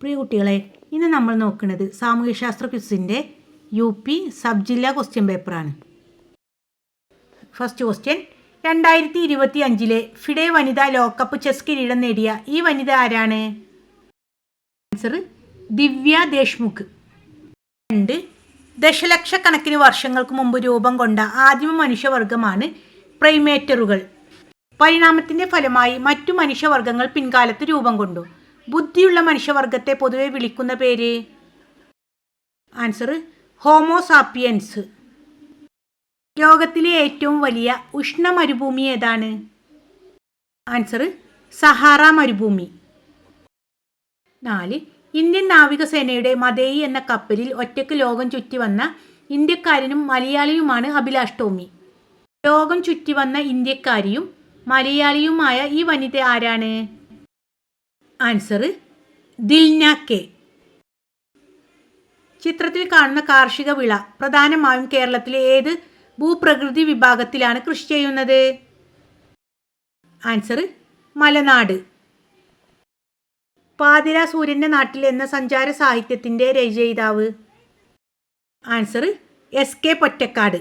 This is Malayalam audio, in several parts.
പ്രിയ കുട്ടികളെ, ഇന്ന് നമ്മൾ നോക്കുന്നത് സാമൂഹ്യശാസ്ത്ര ക്വിസിൻ്റെ UP സബ് ജില്ലാ ക്വസ്റ്റ്യൻ പേപ്പറാണ്. ഫസ്റ്റ് ക്വസ്റ്റ്യൻ, 2025 ഫിഡെ വനിതാ ലോകകപ്പ് ചെസ് കിരീടം നേടിയ ഈ വനിത ആരാണ്? ആൻസർ ദിവ്യ ദേശ്മുഖ്. 2. ദശലക്ഷക്കണക്കിന് വർഷങ്ങൾക്ക് മുമ്പ് രൂപം കൊണ്ട ആദിമ മനുഷ്യവർഗമാണ് പ്രൈമേറ്ററുകൾ. പരിണാമത്തിൻ്റെ ഫലമായി മറ്റു മനുഷ്യവർഗങ്ങൾ പിൻകാലത്ത് രൂപം കൊണ്ടു. ബുദ്ധിയുള്ള മനുഷ്യവർഗത്തെ പൊതുവെ വിളിക്കുന്ന പേര്? Answer Homo sapiens. ലോകത്തിലെ ഏറ്റവും വലിയ ഉഷ്ണ മരുഭൂമി ഏതാണ്? ആൻസർ സഹാറ മരുഭൂമി. 4. ഇന്ത്യൻ നാവികസേനയുടെ മദേയി എന്ന കപ്പലിൽ ഒറ്റയ്ക്ക് ലോകം ചുറ്റി വന്ന ഇന്ത്യക്കാരനും മലയാളിയുമാണ് അഭിലാഷ് ടോമി. ലോകം ചുറ്റി വന്ന ഇന്ത്യക്കാരിയും മലയാളിയുമായ ഈ വനിത ആരാണ്? Answer Dilna K. ചിത്രത്തിൽ കാണുന്ന കാർഷിക വിള പ്രധാനമായും കേരളത്തിലെ ഏത് ഭൂപ്രകൃതി വിഭാഗത്തിലാണ് കൃഷി ചെയ്യുന്നത്? ആൻസർ മലനാട്. പാതിര സൂര്യൻ്റെ നാട്ടിൽ എന്ന സഞ്ചാര സാഹിത്യത്തിൻ്റെ രചയിതാവ്? Answer SK Pottekkatt.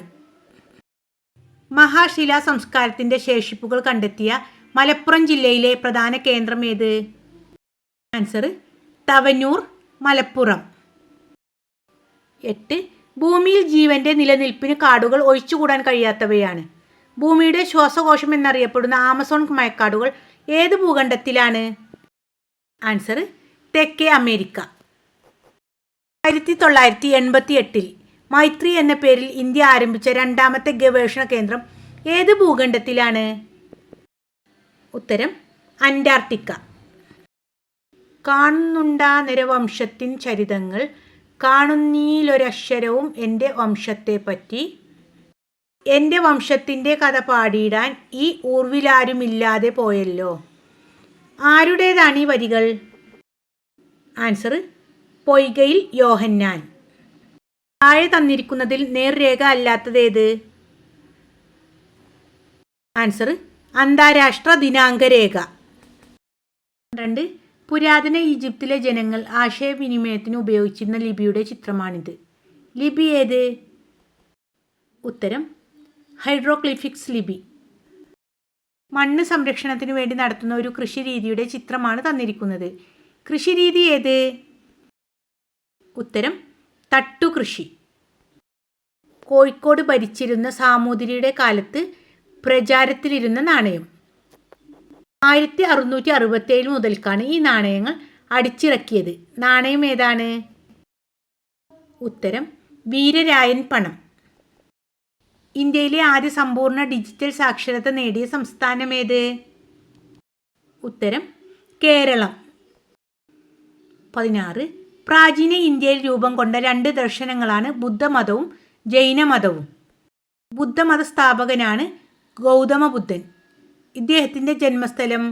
മഹാശിലാ സംസ്കാരത്തിൻ്റെ ശേഷിപ്പുകൾ കണ്ടെത്തിയ മലപ്പുറം ജില്ലയിലെ പ്രധാന കേന്ദ്രം ഏത്? ആൻസർ തവനൂർ, മലപ്പുറം. 8. ഭൂമിയിൽ ജീവൻ്റെ നിലനിൽപ്പിന് കാടുകൾ ഒഴിച്ചുകൂടാൻ കഴിയാത്തവയാണ്. ഭൂമിയുടെ ശ്വാസകോശം എന്നറിയപ്പെടുന്ന ആമസോൺ മഴക്കാടുകൾ ഏത് ഭൂഖണ്ഡത്തിലാണ്? ആൻസർ തെക്കേ അമേരിക്ക. 1988 മൈത്രി എന്ന പേരിൽ ഇന്ത്യ ആരംഭിച്ച രണ്ടാമത്തെ ഗവേഷണ കേന്ദ്രം ഏത് ഭൂഖണ്ഡത്തിലാണ്? ഉത്തരം അന്റാർട്ടിക്ക. കാണുന്നുണ്ടാ നിരവംശത്തിൻ ചരിതങ്ങൾ, കാണുന്നീലൊരക്ഷരവും എൻ്റെ വംശത്തെപ്പറ്റി, എൻ്റെ വംശത്തിൻ്റെ കഥ പാടിയിടാൻ ഈ ഊർവിലാരുമില്ലാതെ പോയല്ലോ. ആരുടേതാണ് ഈ വരികൾ? ആൻസർ പൊയ്കയിൽ യോഹന്നാൻ. താഴെ തന്നിരിക്കുന്നതിൽ നേർരേഖ അല്ലാത്തതേത്? ആൻസർ അന്താരാഷ്ട്ര ദിനാങ്ക രേഖ. 2. പുരാതന ഈജിപ്തിലെ ജനങ്ങൾ ആശയവിനിമയത്തിന് ഉപയോഗിച്ചിരുന്ന ലിപിയുടെ ചിത്രമാണിത്. ലിപി ഏത്? ഉത്തരം ഹൈഡ്രോഗ്ലിഫിക്സ് ലിപി. മണ്ണ് സംരക്ഷണത്തിന് വേണ്ടി നടത്തുന്ന ഒരു കൃഷിരീതിയുടെ ചിത്രമാണ് തന്നിരിക്കുന്നത്. കൃഷിരീതി ഏത്? ഉത്തരം തട്ടുകൃഷി. കോഴിക്കോട് ഭരിച്ചിരുന്ന സാമൂതിരിയുടെ കാലത്ത് പ്രചാരത്തിലിരുന്ന നാണയം. 1667 മുതൽക്കാണ് ഈ നാണയങ്ങൾ അടിച്ചിറക്കിയത്. നാണയം ഏതാണ്? ഉത്തരം വീരരായൻ പണം. ഇന്ത്യയിലെ ആദ്യ സമ്പൂർണ്ണ ഡിജിറ്റൽ സാക്ഷരത നേടിയ സംസ്ഥാനം ഏത്? ഉത്തരം കേരളം. 16. പ്രാചീന ഇന്ത്യയിൽ രൂപം കൊണ്ട 2 ദർശനങ്ങളാണ് ബുദ്ധമതവും ജൈനമതവും. ബുദ്ധമത സ്ഥാപകനാണ് ഗൗതമ ബുദ്ധൻ. ഇദ്ദേഹത്തിൻ്റെ ജന്മസ്ഥലം?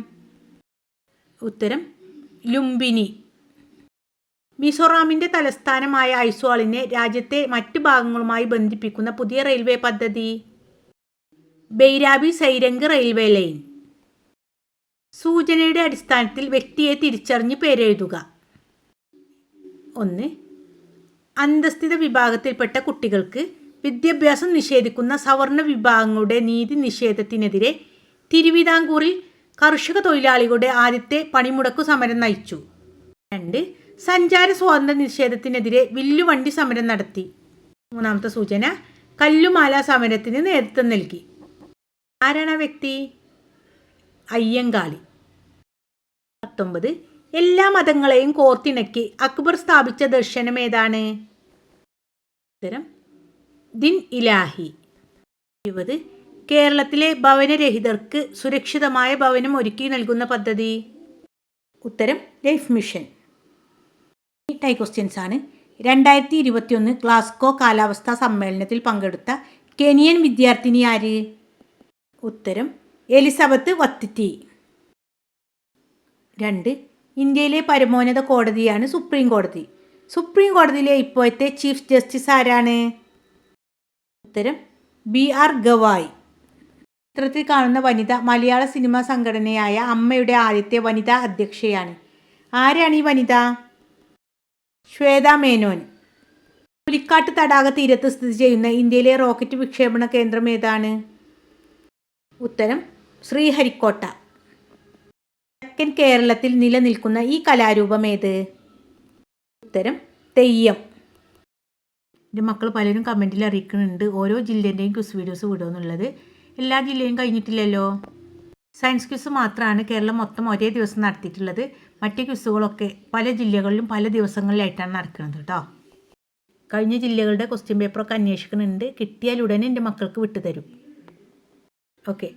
ഉത്തരം ലുംബിനി. മിസോറാമിൻ്റെ തലസ്ഥാനമായ ഐസ്വാളിനെ രാജ്യത്തെ മറ്റ് ഭാഗങ്ങളുമായി ബന്ധിപ്പിക്കുന്ന പുതിയ റെയിൽവേ പദ്ധതി? Bairabi Sairang railway line. സൂചനയുടെ അടിസ്ഥാനത്തിൽ വ്യക്തിയെ തിരിച്ചറിഞ്ഞ് പേരെഴുതുക. 1. അന്തസ്ഥിത വിഭാഗത്തിൽപ്പെട്ട കുട്ടികൾക്ക് വിദ്യാഭ്യാസം നിഷേധിക്കുന്ന സവർണ വിഭാഗങ്ങളുടെ നീതി നിഷേധത്തിനെതിരെ തിരുവിതാംകൂറിൽ കർഷക തൊഴിലാളികളുടെ ആദ്യത്തെ പണിമുടക്കു സമരം നയിച്ചു. 2. സഞ്ചാര സ്വാതന്ത്ര്യ നിഷേധത്തിനെതിരെ വില്ലുവണ്ടി സമരം നടത്തി. 3ാമത്തെ സൂചന, കല്ലുമാല സമരത്തിന് നേതൃത്വം നൽകി. ആരാണ് വ്യക്തി? അയ്യങ്കാളി. 19. എല്ലാ മതങ്ങളെയും കോർത്തിണക്കി അക്ബർ സ്ഥാപിച്ച ദർശനം ഏതാണ്? ഉത്തരം ദിൻ ഇലാഹി. 20. കേരളത്തിലെ ഭവനരഹിതർക്ക് സുരക്ഷിതമായ ഭവനം ഒരുക്കി നൽകുന്ന പദ്ധതി? ഉത്തരം ലൈഫ് മിഷൻ. ടൈ ക്വസ്റ്റ്യൻസ് ആണ്. 2021 ഗ്ലാസ്ഗോ കാലാവസ്ഥാ സമ്മേളനത്തിൽ പങ്കെടുത്ത കെനിയൻ വിദ്യാർത്ഥിനി ആര്? ഉത്തരം എലിസബത്ത് വത്തിറ്റി. 2. ഇന്ത്യയിലെ പരമോന്നത കോടതിയാണ് സുപ്രീം കോടതി. സുപ്രീം കോടതിയിലെ ഇപ്പോഴത്തെ ചീഫ് ജസ്റ്റിസ് ആരാണ്? ഉത്തരം BR ഗവായ്. ചിത്രത്തിൽ കാണുന്ന വനിത മലയാള സിനിമാ സംഘടനയായ അമ്മയുടെ ആദ്യത്തെ വനിതാ അധ്യക്ഷയാണ്. ആരാണ് ഈ വനിത? ശ്വേത മേനോൻ. പുലിക്കാട്ട് തടാക തീരത്ത് സ്ഥിതി ചെയ്യുന്ന ഇന്ത്യയിലെ റോക്കറ്റ് വിക്ഷേപണ കേന്ദ്രം ഏതാണ്? ഉത്തരം ശ്രീഹരിക്കോട്ട. തെക്കൻ കേരളത്തിൽ നിലനിൽക്കുന്ന ഈ കലാരൂപം ഏത്? ഉത്തരം തെയ്യം. എൻ്റെ മക്കൾ പലരും കമൻറ്റിൽ അറിയിക്കുന്നുണ്ട് ഓരോ ജില്ലേൻ്റെയും ക്വിസ് വീഡിയോസ് വിടുമെന്നുള്ളത്. എല്ലാ ജില്ലയും കഴിഞ്ഞിട്ടില്ലല്ലോ. സയൻസ് ക്വിസ് മാത്രമാണ് കേരളം മൊത്തം ഒരേ ദിവസം നടത്തിയിട്ടുള്ളത്. മറ്റ് ക്വിസുകളൊക്കെ പല ജില്ലകളിലും പല ദിവസങ്ങളിലായിട്ടാണ് നടക്കുന്നത് കേട്ടോ. കഴിഞ്ഞ ജില്ലകളുടെ ക്വസ്റ്റ്യൻ പേപ്പറൊക്കെ അന്വേഷിക്കുന്നുണ്ട്. കിട്ടിയാൽ ഉടനെ എൻ്റെ മക്കൾക്ക് വിട്ടുതരും. ഓക്കെ,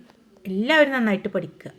എല്ലാവരും നന്നായിട്ട് പഠിക്കുക.